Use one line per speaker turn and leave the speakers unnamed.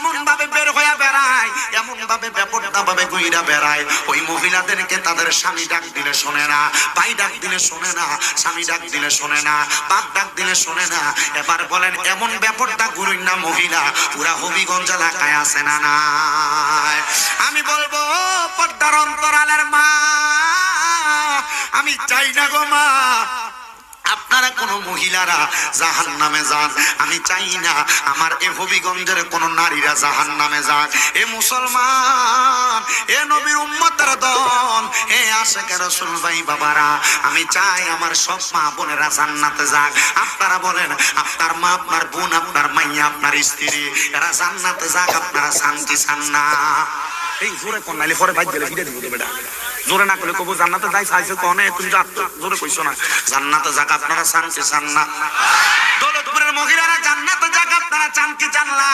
এমন ভাবে বের হইয়া বেড়ায়, এমন ভাবে ব্যাপারটা ভাবে ঘুইরা বেড়ায়, ওই মহিলাদেরকে তাদের স্বামী ডাক দিলে শোনে না, ভাই ডাক দিলে শোনে না, স্বামী ডাক দিলে শোনে না, বাপ ডাক দিলে শোনে না। এবার বলেন এমন ব্যাপারটা ঘুরুন না মহিলা পুরা হবিগঞ্জ এলাকায় আছে না নাই? আমি বলবো পর্দার অন্তরালের মা, আমি চাই না গো মা আপনারা কোন মহিলারা জাহান্নামে যান। আমি চাই না আমার এ হবিগঞ্জের কোন নারীরা জাহান্নামে যাক। এ মুসলমান, এ নবীর উম্মতের দল, এ আশিকে রাসূল ভাই বাবারা, আমি চাই আমার সব মা বোনেরা জান্নাতে যাক। আপনারা বলেন আপনার মা, আপনার বোন, আপনার মাইয়া, আপনার স্ত্রী এরা জান্নাতে যাক, আপনারা চান কি চান না? এই জোরে কোন নাইলে পরে ভাই দিলে ফিরে দিব বেটা, জোরে না করলে কবু জান্নাতে যাই চাইছে কোনে, তুমি জোরে কইছো না জান্নাতে যাক আপনারা চান কি চান না? দৌলতপুরের মহিলারা জান্নাতে যাক আপনারা চান কি চান না?